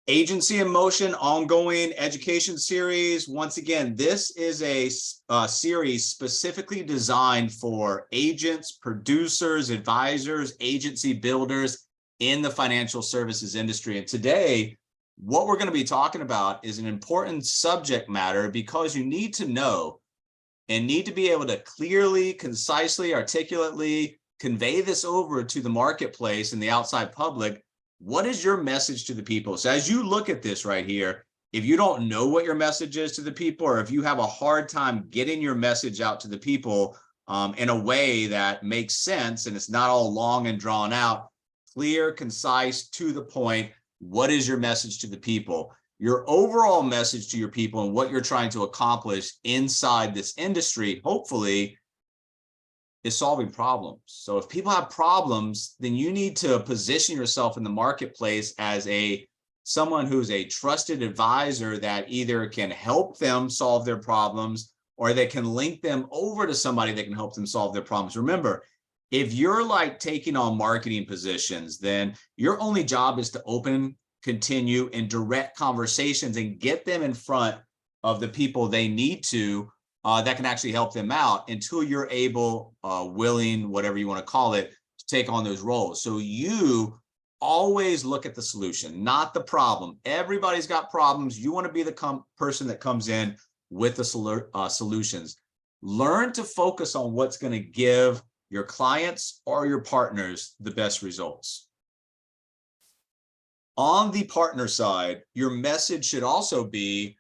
Agency in Motion ongoing education series. Once again, this is a series specifically designed for agents, producers, advisors, agency builders in the financial services industry. And today, what we're going to be talking about is an important subject matter because you need to know and need to be able to clearly, concisely, articulately convey this over to the marketplace and the outside public. What is your message to the people? So as you look at this right here, if you don't know what your message is to the people, or if you have a hard time getting your message out to the people in a way that makes sense and it's not all long and drawn out, clear, concise, to the point, what is your message to the people? Your overall message to your people and what you're trying to accomplish inside this industry, hopefully, is solving problems. So if people have problems, then you need to position yourself in the marketplace as someone who's a trusted advisor that either can help them solve their problems or they can link them over to somebody that can help them solve their problems. Remember, if you're like taking on marketing positions, then your only job is to open, continue, and direct conversations and get them in front of the people they need to that can actually help them out until you're able, willing, whatever you want to call it, to take on those roles. So you always look at the solution, not the problem. Everybody's got problems. You want to be the person that comes in with the solutions. Learn to focus on what's going to give your clients or your partners the best results. On the partner side, your message should also be,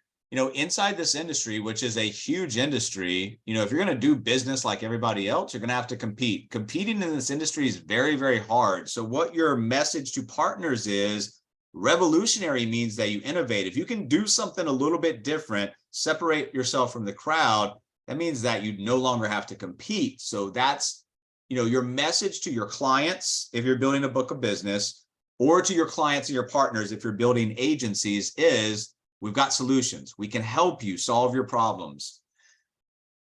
inside this industry, which is a huge industry, if you're going to do business like everybody else, you're going to have to compete. Competing in this industry is very, very hard. So what your message to partners is, revolutionary means that you innovate. If you can do something a little bit different, separate yourself from the crowd, that means that you no longer have to compete. So that's, your message to your clients, if you're building a book of business, or to your clients and your partners, if you're building agencies, is we've got solutions. We can help you solve your problems.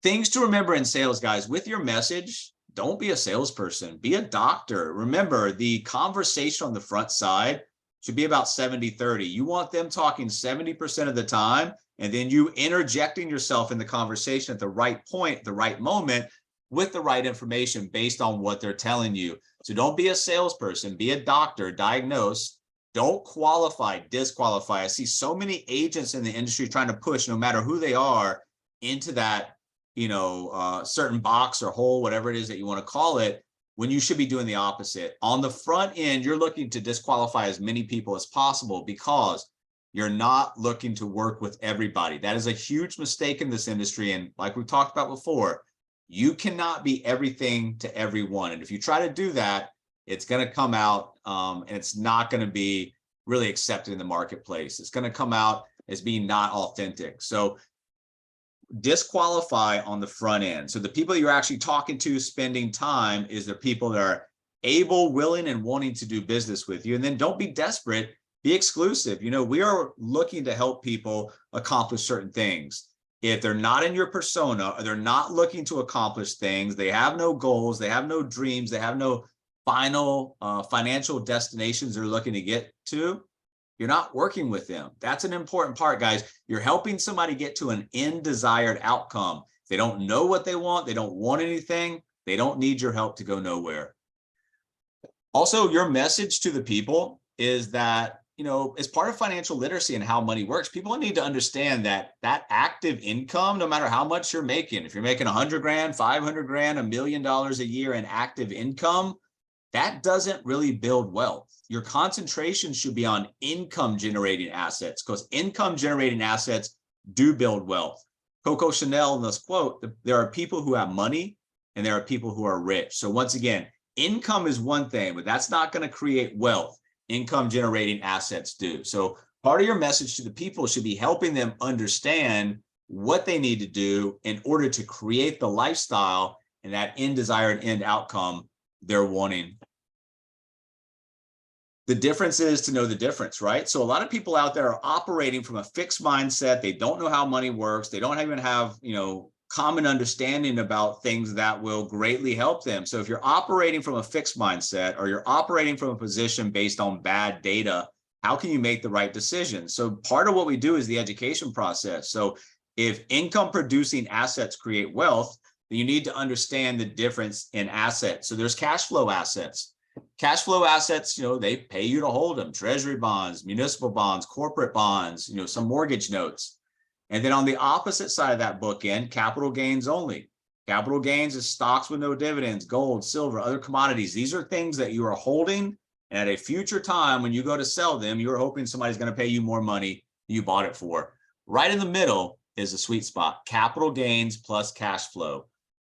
Things to remember in sales, guys, with your message, don't be a salesperson, be a doctor. Remember, the conversation on the front side should be about 70-30. You want them talking 70% of the time, and then you interjecting yourself in the conversation at the right point, the right moment, with the right information based on what they're telling you. So don't be a salesperson, be a doctor, diagnose. Don't qualify, disqualify. I see so many agents in the industry trying to push, no matter who they are, into that, certain box or hole, whatever it is that you want to call it, when you should be doing the opposite. On the front end, you're looking to disqualify as many people as possible because you're not looking to work with everybody. That is a huge mistake in this industry. And like we talked about before, you cannot be everything to everyone. And if you try to do that, it's going to come out and it's not going to be really accepted in the marketplace. It's going to come out as being not authentic. So disqualify on the front end. So the people you're actually talking to, spending time, is the people that are able, willing, and wanting to do business with you. And then don't be desperate, be exclusive. We are looking to help people accomplish certain things. If they're not in your persona, or they're not looking to accomplish things, they have no goals, they have no dreams, they have no final financial destinations they're looking to get to, you're not working with them. That's an important part, guys. You're helping somebody get to an end desired outcome. They don't know what they want. They don't want anything. They don't need your help to go nowhere. Also, your message to the people is that, as part of financial literacy and how money works, people need to understand that active income, no matter how much you're making, if you're making 100 grand, 500 grand, $1 million a year in active income, that doesn't really build wealth. Your concentration should be on income generating assets, because income generating assets do build wealth. Coco Chanel in this quote, there are people who have money and there are people who are rich. So once again, income is one thing, but that's not going to create wealth. Income generating assets do. So part of your message to the people should be helping them understand what they need to do in order to create the lifestyle and that end desired end outcome they're wanting. The difference is to know the difference, right? So a lot of people out there are operating from a fixed mindset. They don't know how money works. They don't even have, common understanding about things that will greatly help them. So if you're operating from a fixed mindset, or you're operating from a position based on bad data, how can you make the right decision? So part of what we do is the education process. So if income producing assets create wealth, then you need to understand the difference in assets. So there's cash flow assets. Cash flow assets, they pay you to hold them: treasury bonds, municipal bonds, corporate bonds, some mortgage notes. And then on the opposite side of that bookend, capital gains only. Capital gains is stocks with no dividends, gold, silver, other commodities. These are things that you are holding, and at a future time when you go to sell them, you're hoping somebody's going to pay you more money than you bought it for. Right in the middle is the sweet spot: capital gains plus cash flow.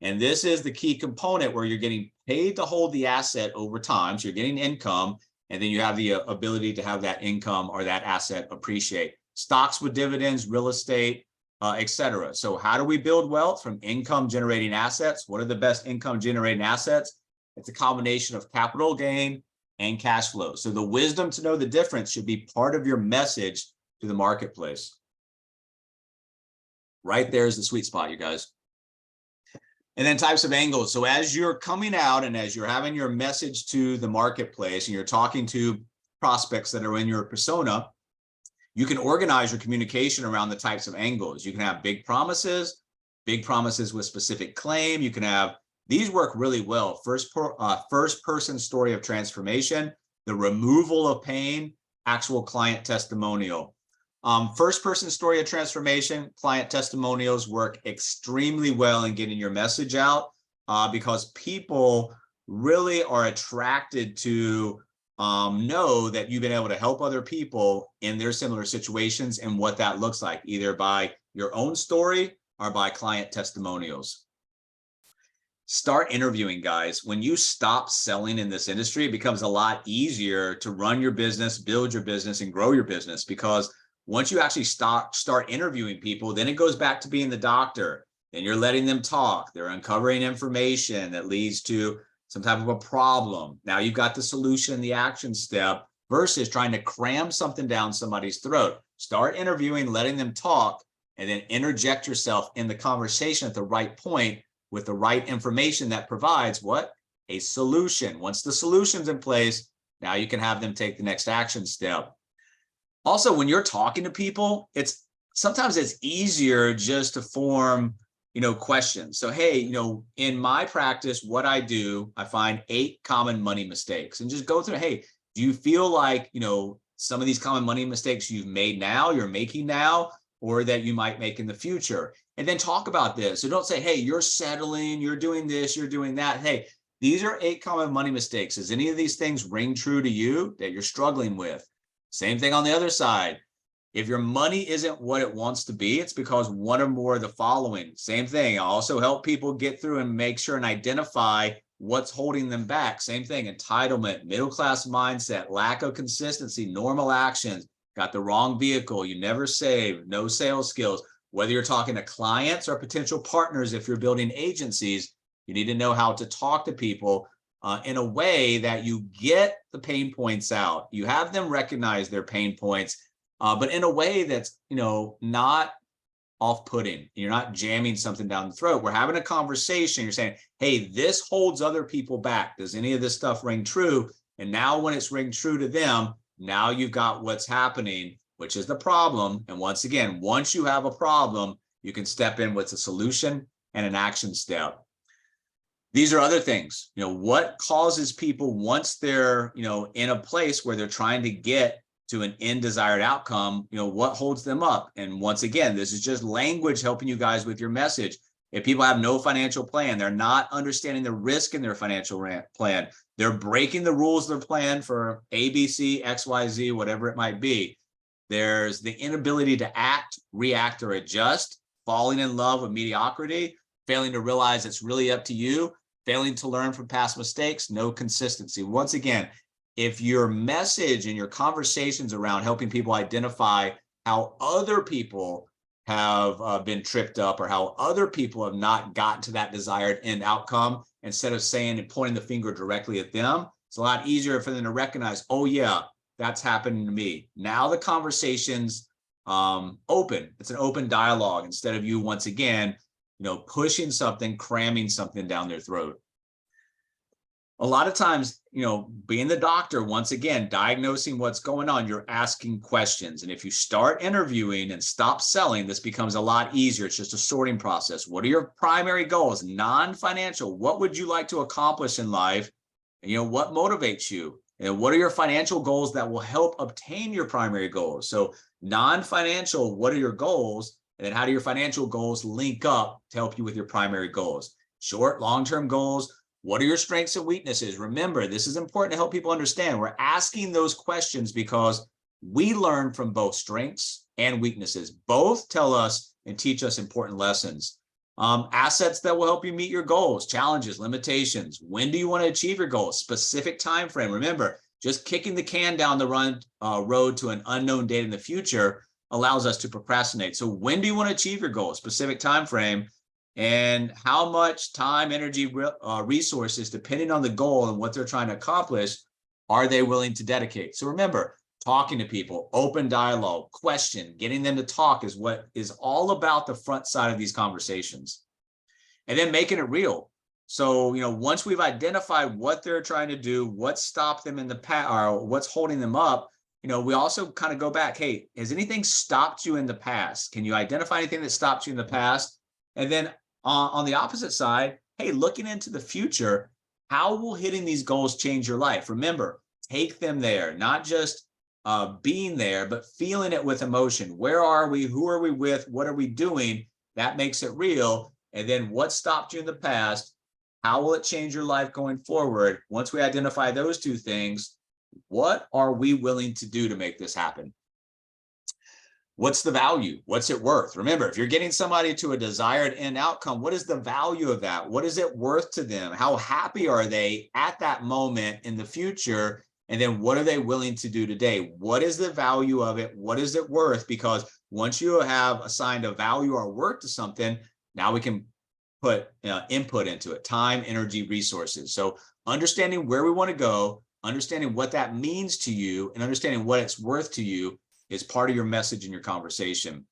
And this is the key component where you're getting paid to hold the asset over time. So you're getting income, and then you have the ability to have that income or that asset appreciate. Stocks with dividends, real estate, etc. So how do we build wealth from income generating assets? What are the best income generating assets? It's a combination of capital gain and cash flow. So the wisdom to know the difference should be part of your message to the marketplace. Right there is the sweet spot, you guys. And then types of angles. So as you're coming out and as you're having your message to the marketplace and you're talking to prospects that are in your persona, you can organize your communication around the types of angles. You can have big promises with specific claim. You can have, these work really well: first person story of transformation, the removal of pain, actual client testimonial. First person story of transformation, client testimonials work extremely well in getting your message out because people really are attracted to know that you've been able to help other people in their similar situations and what that looks like, either by your own story or by client testimonials. Start interviewing, guys. When you stop selling in this industry, it becomes a lot easier to run your business, build your business, and grow your business, because once you actually start interviewing people, then it goes back to being the doctor. Then you're letting them talk. They're uncovering information that leads to some type of a problem. Now you've got the solution, the action step, versus trying to cram something down somebody's throat. Start interviewing, letting them talk, and then interject yourself in the conversation at the right point with the right information that provides what? A solution. Once the solution's in place, now you can have them take the next action step. Also, when you're talking to people, sometimes it's easier just to form, questions. So, hey, in my practice, what I do, I find 8 common money mistakes, and just go through, hey, do you feel like, some of these common money mistakes you're making now, or that you might make in the future? And then talk about this. So don't say, hey, you're settling, you're doing this, you're doing that. Hey, these are 8 common money mistakes. Does any of these things ring true to you that you're struggling with? Same thing on the other side. If your money isn't what it wants to be, it's because one or more of the following. Same thing. I also help people get through and make sure and identify what's holding them back. Same thing. Entitlement, middle-class mindset, lack of consistency, normal actions, got the wrong vehicle, you never save, no sales skills. Whether you're talking to clients or potential partners, if you're building agencies, you need to know how to talk to people in a way that you get the pain points out. You have them recognize their pain points, but in a way that's, not off-putting. You're not jamming something down the throat. We're having a conversation. You're saying, hey, this holds other people back. Does any of this stuff ring true? And now when it's ring true to them, now you've got what's happening, which is the problem. And once again, once you have a problem, you can step in with a solution and an action step. These are other things, what causes people, once they're, in a place where they're trying to get to an undesired outcome, what holds them up? And once again, this is just language helping you guys with your message. If people have no financial plan, they're not understanding the risk in their financial plan, they're breaking the rules of their plan for ABC, XYZ, whatever it might be. There's the inability to act, react, or adjust, falling in love with mediocrity, failing to realize it's really up to you, failing to learn from past mistakes, no consistency. Once again, if your message and your conversations around helping people identify how other people have been tripped up or how other people have not gotten to that desired end outcome, instead of saying and pointing the finger directly at them, it's a lot easier for them to recognize, oh yeah, that's happening to me. Now the conversation's open. It's an open dialogue instead of you, once again, pushing something, cramming something down their throat. A lot of times, being the doctor, once again, diagnosing what's going on, you're asking questions. And if you start interviewing and stop selling, this becomes a lot easier. It's just a sorting process. What are your primary goals? Non-financial. What would you like to accomplish in life? And, what motivates you? And what are your financial goals that will help obtain your primary goals? So non-financial, what are your goals? And then how do your financial goals link up to help you with your primary goals? Short, long-term goals. What are your strengths and weaknesses? Remember, this is important to help people understand. We're asking those questions because we learn from both strengths and weaknesses. Both tell us and teach us important lessons. Assets that will help you meet your goals, challenges, limitations. When do you want to achieve your goals? Specific time frame. Remember, just kicking the can down the road to an unknown date in the future allows us to procrastinate. So when do you want to achieve your goal? Specific time frame. And how much time, energy, resources, depending on the goal and what they're trying to accomplish, are they willing to dedicate? So remember, talking to people, open dialogue, question, getting them to talk is what is all about the front side of these conversations. And then making it real. So, once we've identified what they're trying to do, what stopped them in the past, or what's holding them up, we also kind of go back, hey, has anything stopped you in the past? Can you identify anything that stopped you in the past? And then on the opposite side, hey, looking into the future, how will hitting these goals change your life? Remember, take them there, not just being there, but feeling it with emotion. Where are we? Who are we with? What are we doing? That makes it real. And then what stopped you in the past? How will it change your life going forward? Once we identify those two things, what are we willing to do to make this happen? What's the value? What's it worth? Remember, if you're getting somebody to a desired end outcome, what is the value of that? What is it worth to them? How happy are they at that moment in the future? And then what are they willing to do today? What is the value of it? What is it worth? Because once you have assigned a value or worth to something, now we can put input into it, time, energy, resources. So understanding where we want to go, understanding what that means to you, and understanding what it's worth to you is part of your message in your conversation.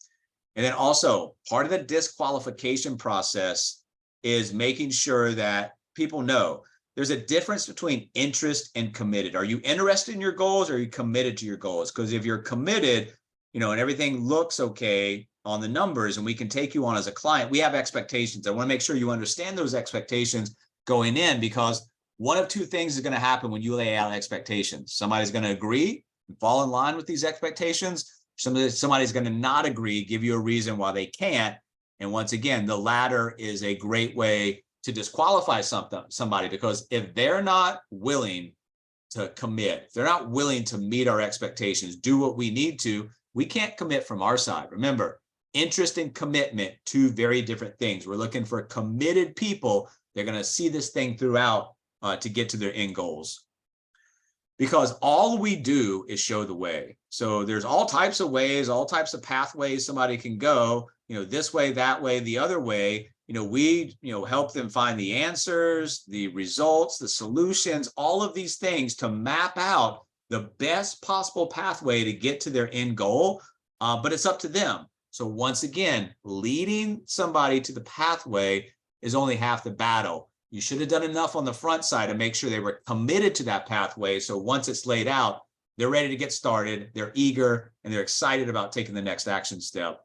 And then also part of the disqualification process is making sure that people know there's a difference between interest and committed. Are you interested in your goals? Or are you committed to your goals? Because if you're committed, and everything looks okay on the numbers and we can take you on as a client, we have expectations. I want to make sure you understand those expectations going in, because one of two things is going to happen when you lay out expectations. Somebody's going to agree, fall in line with these expectations. Somebody's going to not agree, give you a reason why they can't. And once again, the latter is a great way to disqualify somebody, because if they're not willing to commit, if they're not willing to meet our expectations, do what we need to, we can't commit from our side. Remember, interest and commitment, two very different things. We're looking for committed people. They're going to see this thing throughout to get to their end goals. Because all we do is show the way. So there's all types of ways, all types of pathways somebody can go, this way, that way, the other way. We help them find the answers, the results, the solutions, all of these things to map out the best possible pathway to get to their end goal. But it's up to them. So once again, leading somebody to the pathway is only half the battle. You should have done enough on the front side to make sure they were committed to that pathway. So once it's laid out, they're ready to get started. They're eager and they're excited about taking the next action step.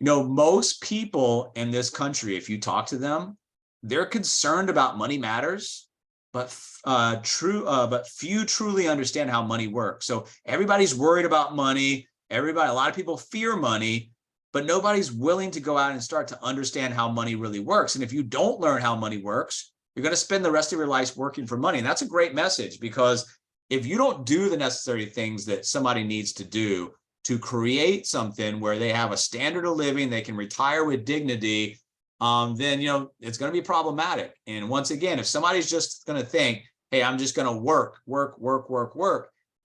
Most people in this country, if you talk to them, they're concerned about money matters, but few truly understand how money works. So everybody's worried about money. A lot of people fear money, but nobody's willing to go out and start to understand how money really works. And if you don't learn how money works, you're going to spend the rest of your life working for money. And that's a great message, because if you don't do the necessary things that somebody needs to do to create something where they have a standard of living, they can retire with dignity, then, it's going to be problematic. And once again, if somebody's just going to think, hey, I'm just going to work,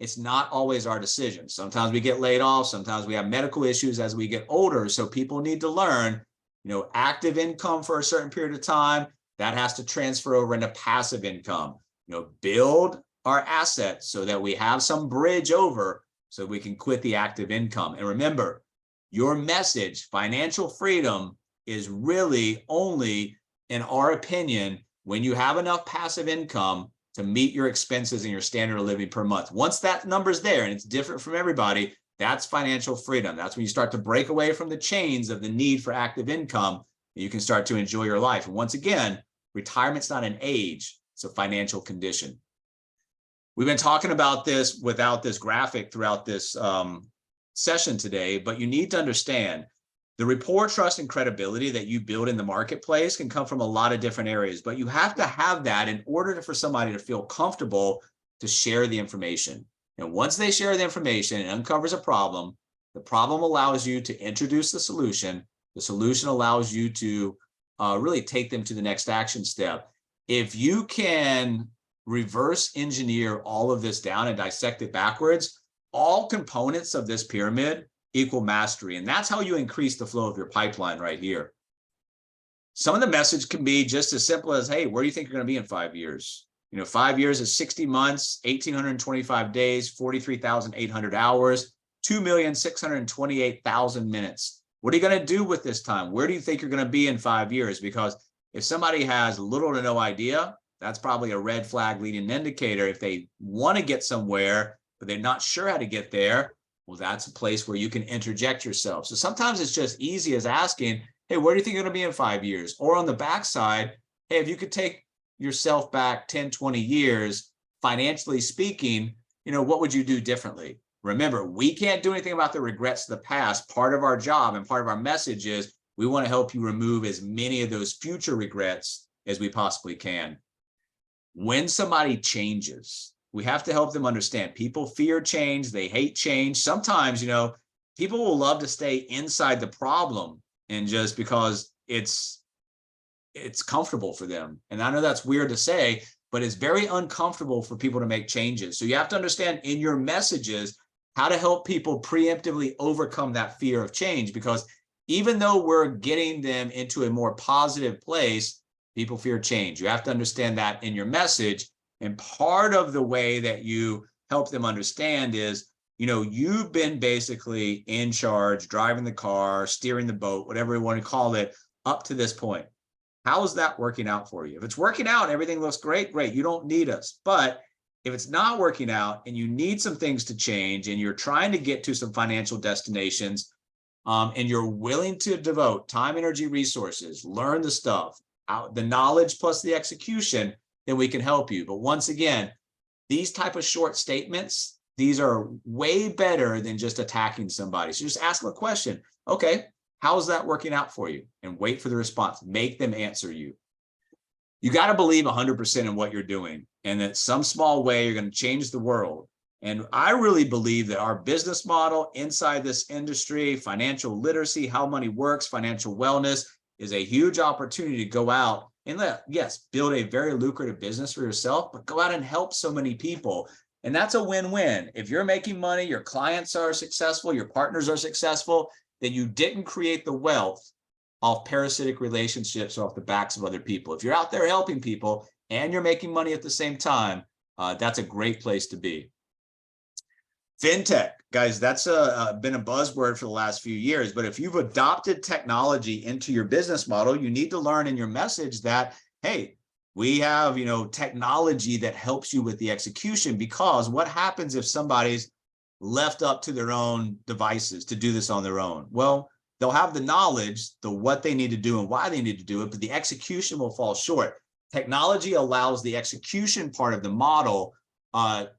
it's not always our decision. Sometimes we get laid off. Sometimes we have medical issues as we get older. So people need to learn, active income for a certain period of time, that has to transfer over into passive income, build our assets so that we have some bridge over so we can quit the active income. And remember, your message, financial freedom, is really only, in our opinion, when you have enough passive income to meet your expenses and your standard of living per month. Once that number's there, and it's different from everybody, that's financial freedom. That's when you start to break away from the chains of the need for active income. And you can start to enjoy your life. And once again, retirement's not an age, it's a financial condition. We've been talking about this without this graphic throughout this session today, but you need to understand the rapport, trust, and credibility that you build in the marketplace can come from a lot of different areas, but you have to have that in order for somebody to feel comfortable to share the information. And once they share the information and uncovers a problem, the problem allows you to introduce the solution. The solution allows you to really take them to the next action step. If you can reverse engineer all of this down and dissect it backwards, all components of this pyramid equal mastery. And that's how you increase the flow of your pipeline right here. Some of the message can be just as simple as, hey, where do you think you're going to be in 5 years? 5 years is 60 months, 1,825 days, 43,800 hours, 2,628,000 minutes. What are you going to do with this time? Where do you think you're going to be in 5 years? Because if somebody has little to no idea, that's probably a red flag leading indicator. If they want to get somewhere, but they're not sure how to get there, well, that's a place where you can interject yourself. So sometimes it's just easy as asking, hey, where do you think you're going to be in 5 years? Or on the backside, hey, if you could take yourself back 10, 20 years, financially speaking, what would you do differently? Remember, we can't do anything about the regrets of the past. Part of our job and part of our message is we want to help you remove as many of those future regrets as we possibly can. When somebody changes, we have to help them understand. People fear change. They hate change. Sometimes, people will love to stay inside the problem and just because it's comfortable for them. And I know that's weird to say, but it's very uncomfortable for people to make changes. So you have to understand in your messages how to help people preemptively overcome that fear of change, because even though we're getting them into a more positive place, people fear change. You have to understand that in your message. And part of the way that you help them understand is, you've been basically in charge, driving the car, steering the boat, whatever you want to call it, up to this point. How is that working out for you? If it's working out, everything looks great, great. You don't need us. But if it's not working out and you need some things to change and you're trying to get to some financial destinations, and you're willing to devote time, energy, resources, learn the stuff, the knowledge plus the execution, then we can help you. But once again, these type of short statements, these are way better than just attacking somebody. So just ask them a question. Okay, how's that working out for you? And wait for the response. Make them answer you. You got to believe 100% in what you're doing, and that some small way you're going to change the world. And I really believe that our business model inside this industry, financial literacy, how money works, financial wellness, is a huge opportunity to go out and build a very lucrative business for yourself, but go out and help so many people. And that's a win-win. If you're making money, your clients are successful, your partners are successful, then you didn't create the wealth off parasitic relationships or off the backs of other people. If you're out there helping people and you're making money at the same time, that's a great place to be. Fintech, guys, that's been a buzzword for the last few years. But if you've adopted technology into your business model, you need to learn in your message that, hey, we have, technology that helps you with the execution. Because what happens if somebody's left up to their own devices to do this on their own? Well, they'll have the knowledge, what they need to do and why they need to do it, but the execution will fall short. Technology allows the execution part of the model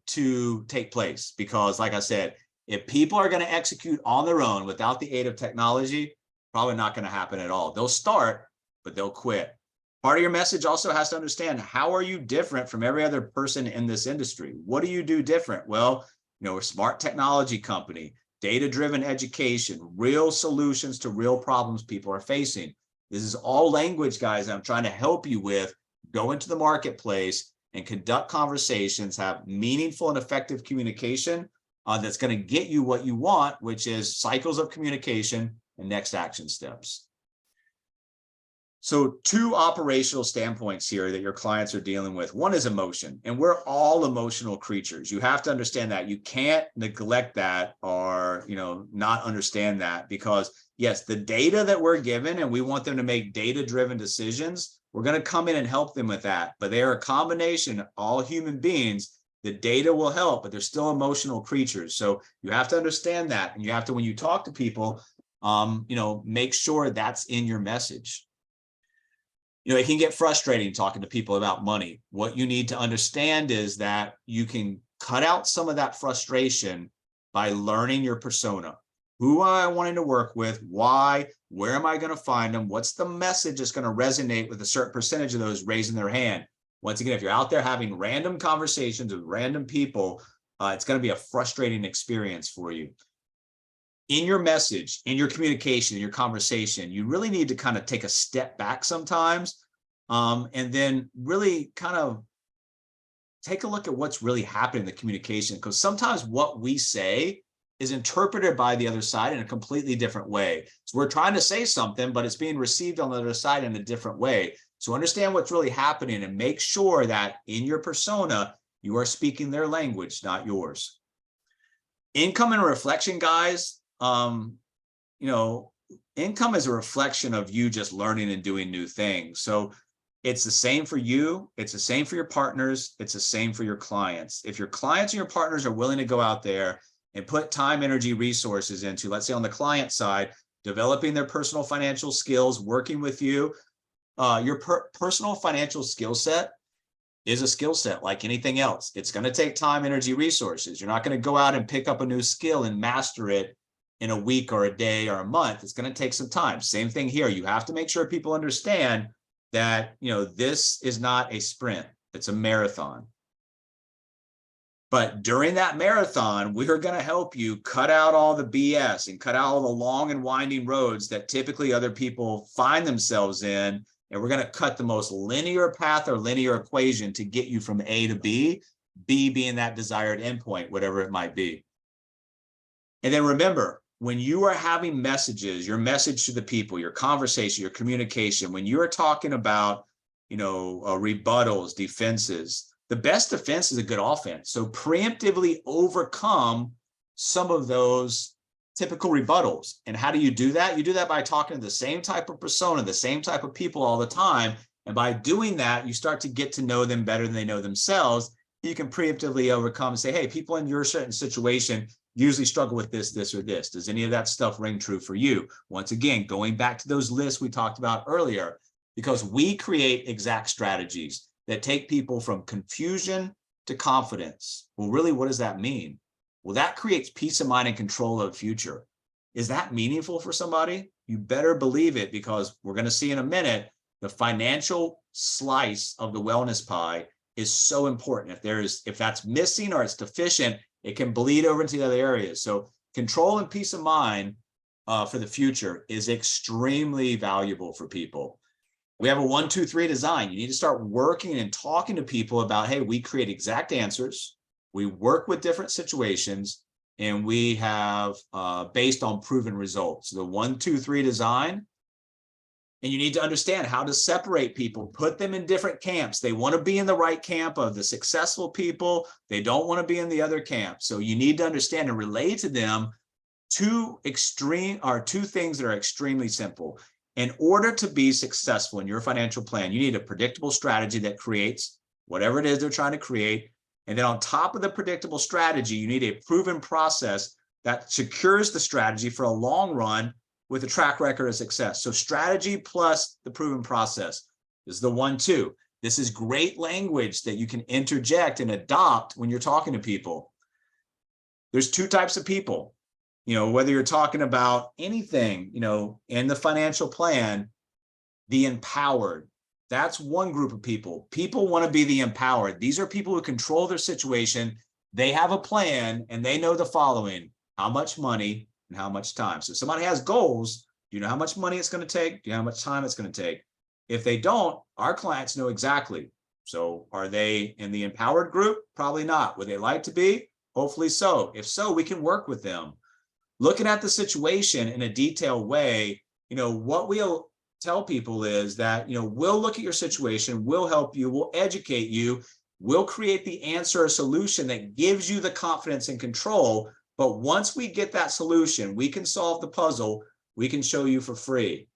to take place, because like I said, if people are going to execute on their own without the aid of technology, probably not going to happen at all. They'll start, but they'll quit. Part of your message also has to understand, how are you different from every other person in this industry? What do you do different? Well, we're a smart technology company, data-driven education, real solutions to real problems people are facing. This is all language, guys, I'm trying to help you with. Go into the marketplace and conduct conversations, have meaningful and effective communication that's going to get you what you want, which is cycles of communication and next action steps. So 2 operational standpoints here that your clients are dealing with. One is emotion, and we're all emotional creatures. You have to understand that. You can't neglect that or, not understand that, because yes, the data that we're given and we want them to make data-driven decisions, We're going to come in and help them with that. But they are a combination, all human beings. The data will help, but they're still emotional creatures. So you have to understand that. And you have to, when you talk to people, make sure that's in your message. It can get frustrating talking to people about money. What you need to understand is that you can cut out some of that frustration by learning your persona. Who am I wanting to work with? Why? Where am I going to find them? What's the message that's going to resonate with a certain percentage of those raising their hand? Once again, if you're out there having random conversations with random people, it's going to be a frustrating experience for you. In your message, in your communication, in your conversation, you really need to kind of take a step back sometimes, and then really kind of take a look at what's really happening in the communication, because sometimes what we say is interpreted by the other side in a completely different way. So we're trying to say something, but it's being received on the other side in a different way. So understand what's really happening and make sure that in your persona, you are speaking their language, not yours. Income and reflection, guys. Income is a reflection of you just learning and doing new things. So it's the same for you. It's the same for your partners. It's the same for your clients. If your clients and your partners are willing to go out there and put time, energy, resources into, let's say on the client side, developing their personal financial skills, working with you, your personal financial skill set is a skill set like anything else. It's going to take time, energy, resources. You're not going to go out and pick up a new skill and master it in a week or a day or a month. It's going to take some time. Same thing here. You have to make sure people understand that, this is not a sprint. It's a marathon. But during that marathon, we are going to help you cut out all the BS and cut out all the long and winding roads that typically other people find themselves in. And we're going to cut the most linear path or linear equation to get you from A to B, B being that desired endpoint, whatever it might be. And then remember, when you are having messages, your message to the people, your conversation, your communication, when you are talking about, rebuttals, defenses, the best defense is a good offense. So preemptively overcome some of those typical rebuttals. And how do you do that? You do that by talking to the same type of persona, the same type of people all the time. And by doing that, you start to get to know them better than they know themselves. You can preemptively overcome and say, hey, people in your certain situation usually struggle with this, this, or this. Does any of that stuff ring true for you? Once again, going back to those lists we talked about earlier, because we create exact strategies that take people from confusion to confidence. Well, really, what does that mean? Well, that creates peace of mind and control of the future. Is that meaningful for somebody? You better believe it, because we're going to see in a minute, the financial slice of the wellness pie is so important. If that's missing or it's deficient, it can bleed over into the other areas. So control and peace of mind for the future is extremely valuable for people. We have a 1, 2, 3 design. You need to start working and talking to people about, hey, we create exact answers. We work with different situations, and we have based on proven results. The 1, 2, 3 design. And you need to understand how to separate people, put them in different camps. They want to be in the right camp of the successful people. They don't want to be in the other camp. So you need to understand and relate to them two things that are extremely simple. In order to be successful in your financial plan, you need a predictable strategy that creates whatever it is they're trying to create. And then on top of the predictable strategy, you need a proven process that secures the strategy for a long run with a track record of success. So strategy plus the proven process is the 1, 2. This is great language that you can interject and adopt when you're talking to people. There's 2 types of people. Whether you're talking about anything, in the financial plan, the empowered. That's one group of people. People want to be the empowered. These are people who control their situation. They have a plan and they know the following: how much money and how much time. So if somebody has goals, do you know how much money it's going to take? Do you know how much time it's going to take? If they don't, our clients know exactly. So are they in the empowered group? Probably not. Would they like to be? Hopefully so. If so, we can work with them. Looking at the situation in a detailed way, what we'll tell people is that, we'll look at your situation, we'll help you, we'll educate you, we'll create the answer or solution that gives you the confidence and control. But once we get that solution, we can solve the puzzle, we can show you for free.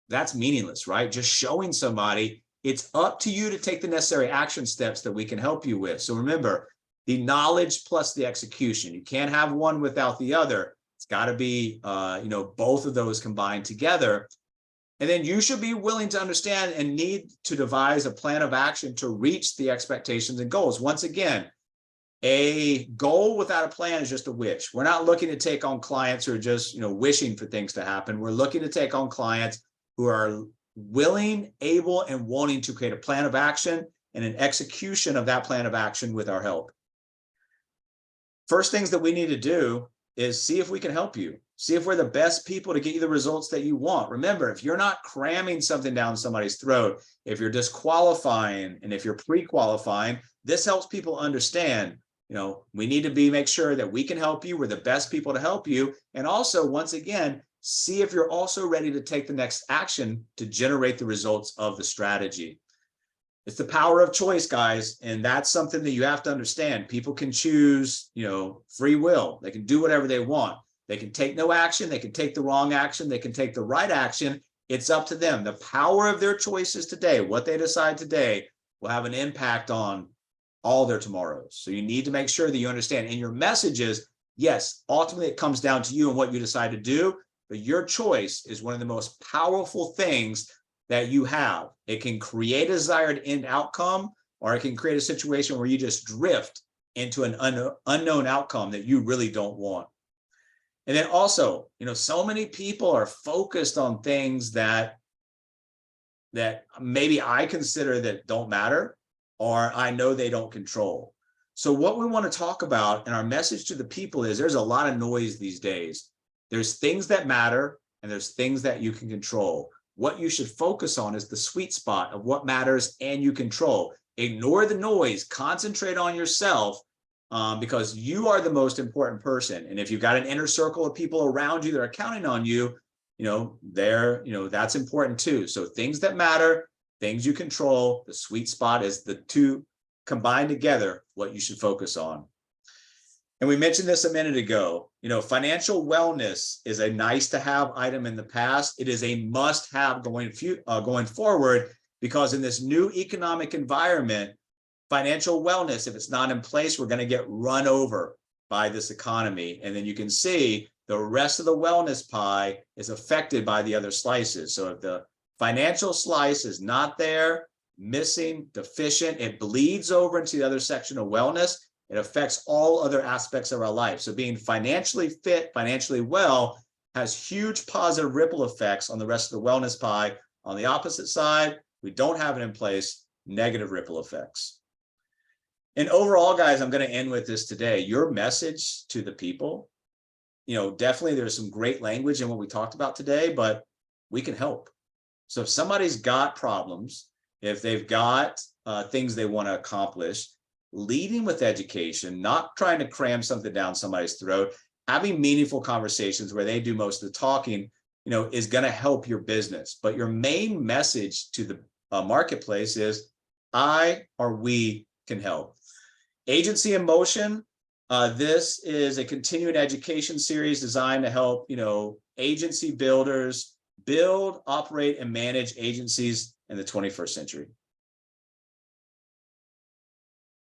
that's meaningless, right? Just showing somebody. It's up to you to take the necessary action steps that we can help you with. So remember, the knowledge plus the execution. You can't have one without the other. It's got to be, both of those combined together. And then you should be willing to understand and need to devise a plan of action to reach the expectations and goals. Once again, a goal without a plan is just a wish. We're not looking to take on clients who are just, wishing for things to happen. We're looking to take on clients who are willing, able, and wanting to create a plan of action and an execution of that plan of action with our help. First things that we need to do is see if we can help you. See if we're the best people to get you the results that you want. Remember, if you're not cramming something down somebody's throat, if you're disqualifying and if you're pre-qualifying, this helps people understand, we need to make sure that we can help you. We're the best people to help you. And also, once again, see if you're also ready to take the next action to generate the results of the strategy. It's the power of choice, guys. And that's something that you have to understand. People can choose, free will. They can do whatever they want. They can take no action. They can take the wrong action. They can take the right action. It's up to them. The power of their choices today, what they decide today, will have an impact on all their tomorrows. So you need to make sure that you understand. And your message is, yes, ultimately it comes down to you and what you decide to do, but your choice is one of the most powerful things that you have. It can create a desired end outcome, or it can create a situation where you just drift into an unknown outcome that you really don't want. And then also, so many people are focused on things that maybe I consider that don't matter, or I know they don't control. So what we want to talk about, and our message to the people is, there's a lot of noise these days. There's things that matter, and there's things that you can control. What you should focus on is the sweet spot of what matters and you control. Ignore the noise, concentrate on yourself, because you are the most important person. And if you've got an inner circle of people around you that are counting on you, that's important too. So things that matter, things you control, the sweet spot is the two combined together, what you should focus on. And we mentioned this a minute ago, financial wellness is a nice to have item in the past. It is a must have going forward, because in this new economic environment, financial wellness, if it's not in place, we're going to get run over by this economy. And then you can see the rest of the wellness pie is affected by the other slices. So if the financial slice is not there, missing, deficient, it bleeds over into the other section of wellness. It affects all other aspects of our life. So being financially fit, financially well, has huge positive ripple effects on the rest of the wellness pie. On the opposite side, we don't have it in place, negative ripple effects. And overall, guys, I'm going to end with this today. Your message to the people, definitely there's some great language in what we talked about today, but we can help. So if somebody's got problems, if they've got things they want to accomplish, leading with education, not trying to cram something down somebody's throat, having meaningful conversations where they do most of the talking, is going to help your business. But your main message to the marketplace is, I or we can help. Agency in Motion. This is a continuing education series designed to help, agency builders build, operate, and manage agencies in the 21st century.